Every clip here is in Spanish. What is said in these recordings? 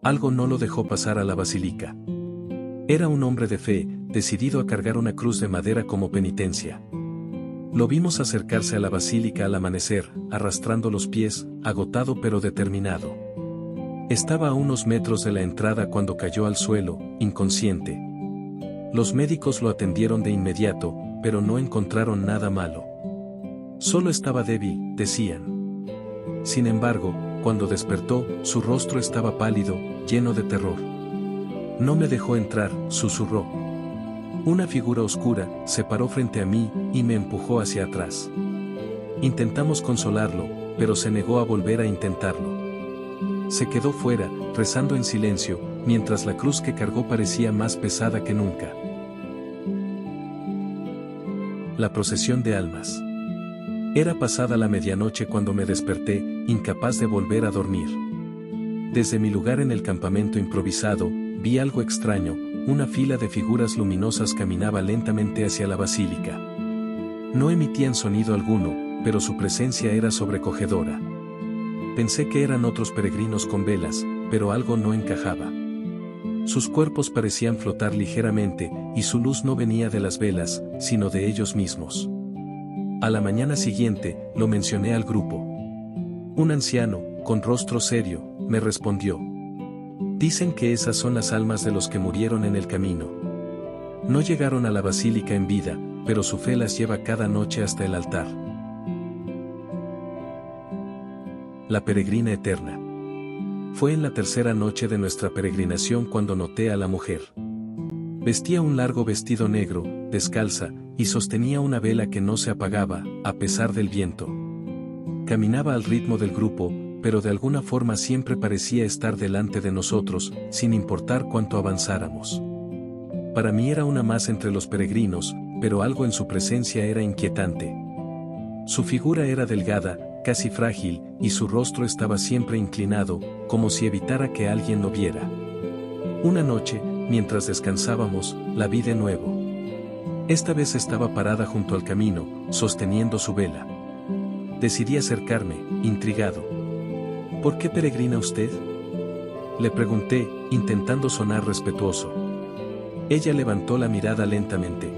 Algo no lo dejó pasar a la basílica. Era un hombre de fe, decidido a cargar una cruz de madera como penitencia. Lo vimos acercarse a la basílica al amanecer, arrastrando los pies, agotado pero determinado. Estaba a unos metros de la entrada cuando cayó al suelo, inconsciente. Los médicos lo atendieron de inmediato, pero no encontraron nada malo. Solo estaba débil, decían. Sin embargo, cuando despertó, su rostro estaba pálido, lleno de terror. No me dejó entrar, susurró. Una figura oscura se paró frente a mí y me empujó hacia atrás. Intentamos consolarlo, pero se negó a volver a intentarlo. Se quedó fuera, rezando en silencio, mientras la cruz que cargó parecía más pesada que nunca. La procesión de almas. Era pasada la medianoche cuando me desperté, incapaz de volver a dormir. Desde mi lugar en el campamento improvisado, vi algo extraño, una fila de figuras luminosas caminaba lentamente hacia la basílica. No emitían sonido alguno, pero su presencia era sobrecogedora. Pensé que eran otros peregrinos con velas, pero algo no encajaba. Sus cuerpos parecían flotar ligeramente, y su luz no venía de las velas, sino de ellos mismos. A la mañana siguiente, lo mencioné al grupo. Un anciano, con rostro serio, me respondió. Dicen que esas son las almas de los que murieron en el camino. No llegaron a la basílica en vida, pero su fe las lleva cada noche hasta el altar. La peregrina eterna. Fue en la tercera noche de nuestra peregrinación cuando noté a la mujer. Vestía un largo vestido negro, descalza, y sostenía una vela que no se apagaba, a pesar del viento. Caminaba al ritmo del grupo, pero de alguna forma siempre parecía estar delante de nosotros, sin importar cuánto avanzáramos. Para mí era una más entre los peregrinos, pero algo en su presencia era inquietante. Su figura era delgada, casi frágil, y su rostro estaba siempre inclinado, como si evitara que alguien lo viera. Una noche, mientras descansábamos, la vi de nuevo. Esta vez estaba parada junto al camino, sosteniendo su vela. Decidí acercarme, intrigado. ¿Por qué peregrina usted?, le pregunté, intentando sonar respetuoso. Ella levantó la mirada lentamente.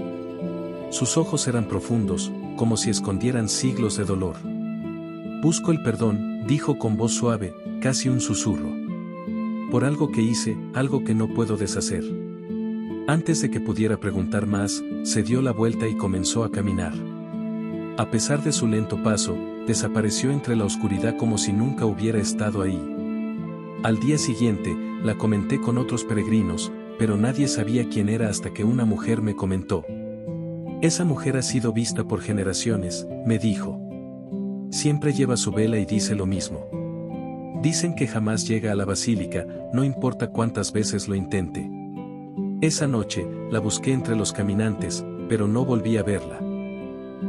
Sus ojos eran profundos, como si escondieran siglos de dolor. Busco el perdón, dijo con voz suave, casi un susurro. Por algo que hice, algo que no puedo deshacer. Antes de que pudiera preguntar más, se dio la vuelta y comenzó a caminar. A pesar de su lento paso, desapareció entre la oscuridad como si nunca hubiera estado ahí. Al día siguiente, la comenté con otros peregrinos, pero nadie sabía quién era hasta que una mujer me comentó. Esa mujer ha sido vista por generaciones, me dijo. Siempre lleva su vela y dice lo mismo. Dicen que jamás llega a la basílica, no importa cuántas veces lo intente. Esa noche, la busqué entre los caminantes, pero no volví a verla.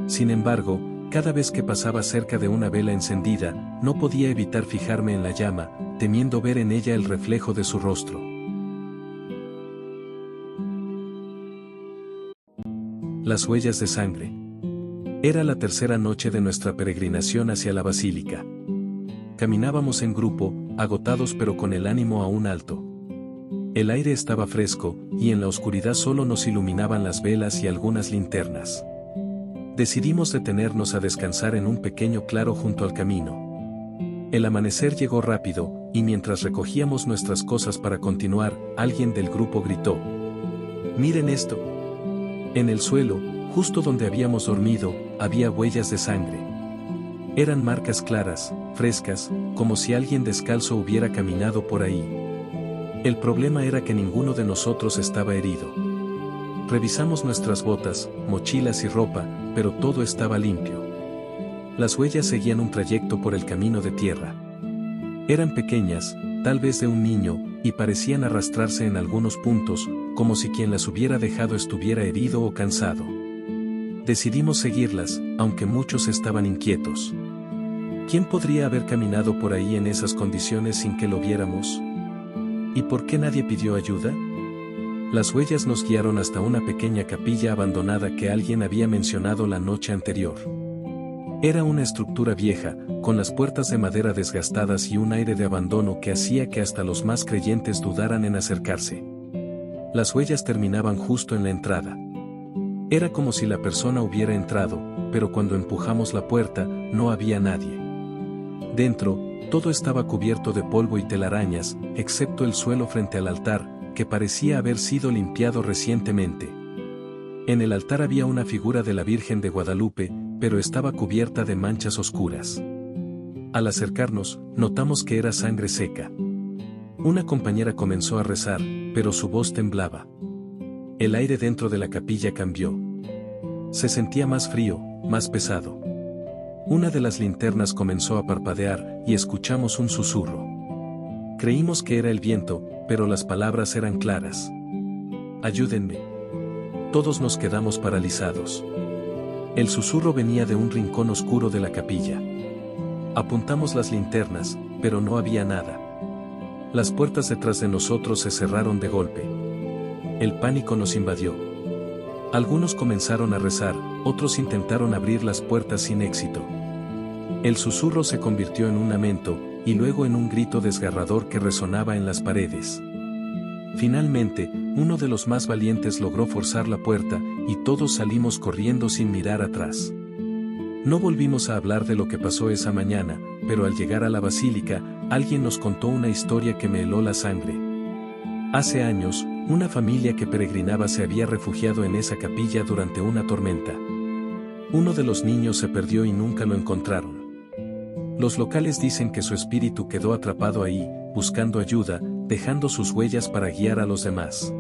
Sin embargo, cada vez que pasaba cerca de una vela encendida, no podía evitar fijarme en la llama, temiendo ver en ella el reflejo de su rostro. Las huellas de sangre. Era la tercera noche de nuestra peregrinación hacia la basílica. Caminábamos en grupo, agotados pero con el ánimo aún alto. El aire estaba fresco, y en la oscuridad solo nos iluminaban las velas y algunas linternas. Decidimos detenernos a descansar en un pequeño claro junto al camino. El amanecer llegó rápido, y mientras recogíamos nuestras cosas para continuar, alguien del grupo gritó. «¡Miren esto!». En el suelo, justo donde habíamos dormido, había huellas de sangre. Eran marcas claras, frescas, como si alguien descalzo hubiera caminado por ahí. El problema era que ninguno de nosotros estaba herido. Revisamos nuestras botas, mochilas y ropa, pero todo estaba limpio. Las huellas seguían un trayecto por el camino de tierra. Eran pequeñas, tal vez de un niño, y parecían arrastrarse en algunos puntos, como si quien las hubiera dejado estuviera herido o cansado. Decidimos seguirlas, aunque muchos estaban inquietos. ¿Quién podría haber caminado por ahí en esas condiciones sin que lo viéramos? ¿Y por qué nadie pidió ayuda? Las huellas nos guiaron hasta una pequeña capilla abandonada que alguien había mencionado la noche anterior. Era una estructura vieja, con las puertas de madera desgastadas y un aire de abandono que hacía que hasta los más creyentes dudaran en acercarse. Las huellas terminaban justo en la entrada. Era como si la persona hubiera entrado, pero cuando empujamos la puerta, no había nadie. Dentro, todo estaba cubierto de polvo y telarañas, excepto el suelo frente al altar, que parecía haber sido limpiado recientemente. En el altar había una figura de la Virgen de Guadalupe, pero estaba cubierta de manchas oscuras. Al acercarnos, notamos que era sangre seca. Una compañera comenzó a rezar, pero su voz temblaba. El aire dentro de la capilla cambió. Se sentía más frío, más pesado. Una de las linternas comenzó a parpadear y escuchamos un susurro. Creímos que era el viento, pero las palabras eran claras. Ayúdenme. Todos nos quedamos paralizados. El susurro venía de un rincón oscuro de la capilla. Apuntamos las linternas, pero no había nada. Las puertas detrás de nosotros se cerraron de golpe. El pánico nos invadió. Algunos comenzaron a rezar, otros intentaron abrir las puertas sin éxito. El susurro se convirtió en un lamento, y luego en un grito desgarrador que resonaba en las paredes. Finalmente, uno de los más valientes logró forzar la puerta, y todos salimos corriendo sin mirar atrás. No volvimos a hablar de lo que pasó esa mañana, pero al llegar a la basílica, alguien nos contó una historia que me heló la sangre. Hace años, una familia que peregrinaba se había refugiado en esa capilla durante una tormenta. Uno de los niños se perdió y nunca lo encontraron. Los locales dicen que su espíritu quedó atrapado ahí, buscando ayuda, dejando sus huellas para guiar a los demás.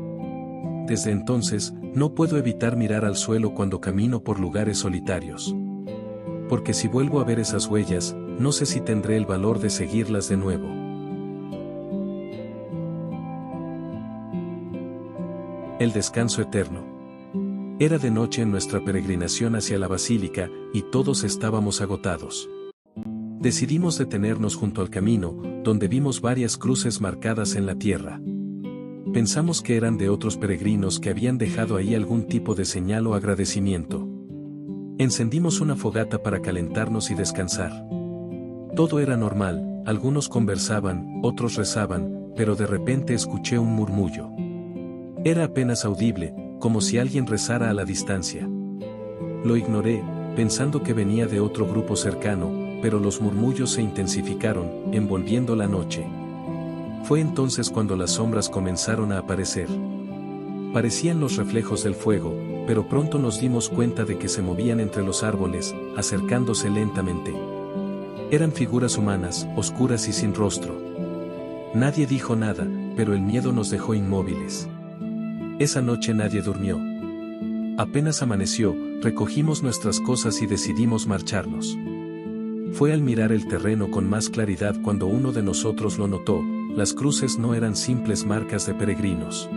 Desde entonces, no puedo evitar mirar al suelo cuando camino por lugares solitarios. Porque si vuelvo a ver esas huellas, no sé si tendré el valor de seguirlas de nuevo. El descanso eterno. Era de noche en nuestra peregrinación hacia la basílica, y todos estábamos agotados. Decidimos detenernos junto al camino, donde vimos varias cruces marcadas en la tierra. Pensamos que eran de otros peregrinos que habían dejado ahí algún tipo de señal o agradecimiento. Encendimos una fogata para calentarnos y descansar. Todo era normal, algunos conversaban, otros rezaban, pero de repente escuché un murmullo. Era apenas audible, como si alguien rezara a la distancia. Lo ignoré, pensando que venía de otro grupo cercano, pero los murmullos se intensificaron, envolviendo la noche. Fue entonces cuando las sombras comenzaron a aparecer. Parecían los reflejos del fuego, pero pronto nos dimos cuenta de que se movían entre los árboles, acercándose lentamente. Eran figuras humanas, oscuras y sin rostro. Nadie dijo nada, pero el miedo nos dejó inmóviles. Esa noche nadie durmió. Apenas amaneció, recogimos nuestras cosas y decidimos marcharnos. Fue al mirar el terreno con más claridad cuando uno de nosotros lo notó: las cruces no eran simples marcas de peregrinos.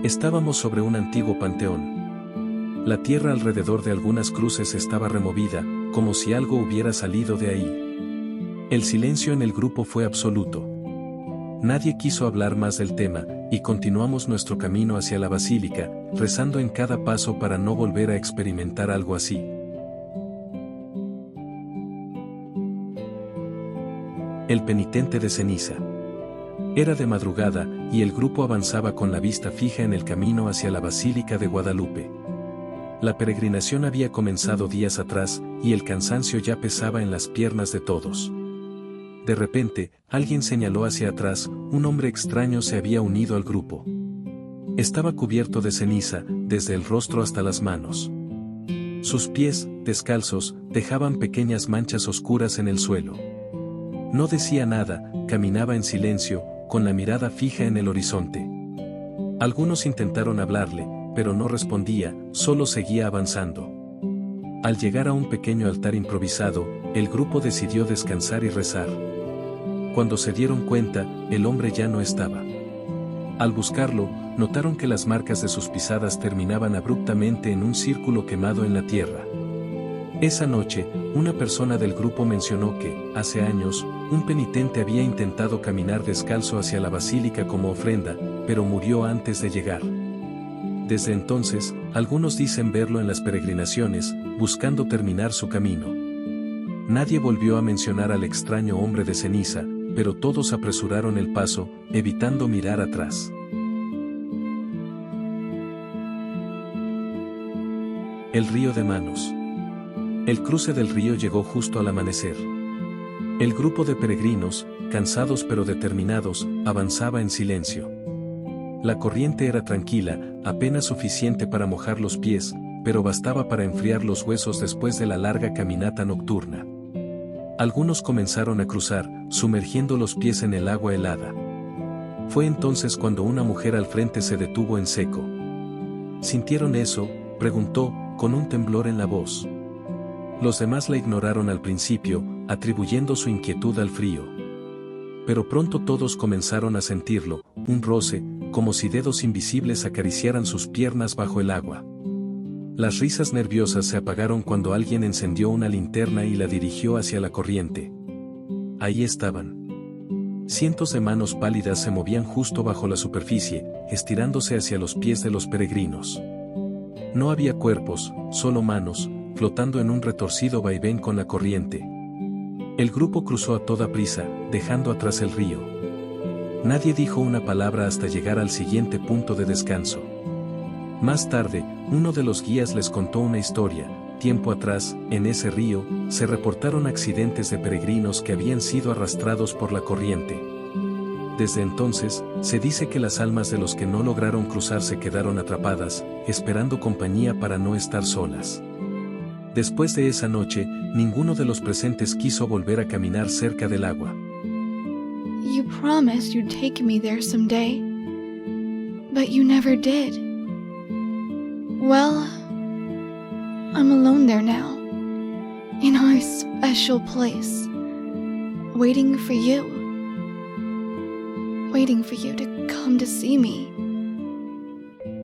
Estábamos sobre un antiguo panteón. La tierra alrededor de algunas cruces estaba removida, como si algo hubiera salido de ahí. El silencio en el grupo fue absoluto. Nadie quiso hablar más del tema, y continuamos nuestro camino hacia la basílica, rezando en cada paso para no volver a experimentar algo así. El penitente de ceniza. Era de madrugada, y el grupo avanzaba con la vista fija en el camino hacia la Basílica de Guadalupe. La peregrinación había comenzado días atrás, y el cansancio ya pesaba en las piernas de todos. De repente, alguien señaló hacia atrás: un hombre extraño se había unido al grupo. Estaba cubierto de ceniza, desde el rostro hasta las manos. Sus pies, descalzos, dejaban pequeñas manchas oscuras en el suelo. No decía nada, caminaba en silencio, con la mirada fija en el horizonte. Algunos intentaron hablarle, pero no respondía, solo seguía avanzando. Al llegar a un pequeño altar improvisado, el grupo decidió descansar y rezar. Cuando se dieron cuenta, el hombre ya no estaba. Al buscarlo, notaron que las marcas de sus pisadas terminaban abruptamente en un círculo quemado en la tierra. Esa noche, una persona del grupo mencionó que, hace años, un penitente había intentado caminar descalzo hacia la basílica como ofrenda, pero murió antes de llegar. Desde entonces, algunos dicen verlo en las peregrinaciones, buscando terminar su camino. Nadie volvió a mencionar al extraño hombre de ceniza, pero todos apresuraron el paso, evitando mirar atrás. El río de manos. El cruce del río llegó justo al amanecer. El grupo de peregrinos, cansados pero determinados, avanzaba en silencio. La corriente era tranquila, apenas suficiente para mojar los pies, pero bastaba para enfriar los huesos después de la larga caminata nocturna. Algunos comenzaron a cruzar, sumergiendo los pies en el agua helada. Fue entonces cuando una mujer al frente se detuvo en seco. ¿Sintieron eso?, preguntó, con un temblor en la voz. Los demás la ignoraron al principio, atribuyendo su inquietud al frío. Pero pronto todos comenzaron a sentirlo, un roce, como si dedos invisibles acariciaran sus piernas bajo el agua. Las risas nerviosas se apagaron cuando alguien encendió una linterna y la dirigió hacia la corriente. Ahí estaban. Cientos de manos pálidas se movían justo bajo la superficie, estirándose hacia los pies de los peregrinos. No había cuerpos, solo manos, flotando en un retorcido vaivén con la corriente. El grupo cruzó a toda prisa, dejando atrás el río. Nadie dijo una palabra hasta llegar al siguiente punto de descanso. Más tarde, uno de los guías les contó una historia. Tiempo atrás, en ese río, se reportaron accidentes de peregrinos que habían sido arrastrados por la corriente. Desde entonces, se dice que las almas de los que no lograron cruzar se quedaron atrapadas, esperando compañía para no estar solas. Después de esa noche, ninguno de los presentes quiso volver a caminar cerca del agua. You promised you'd take me there someday, but you never did. Well, I'm alone there now, in our special place, waiting for you to come to see me.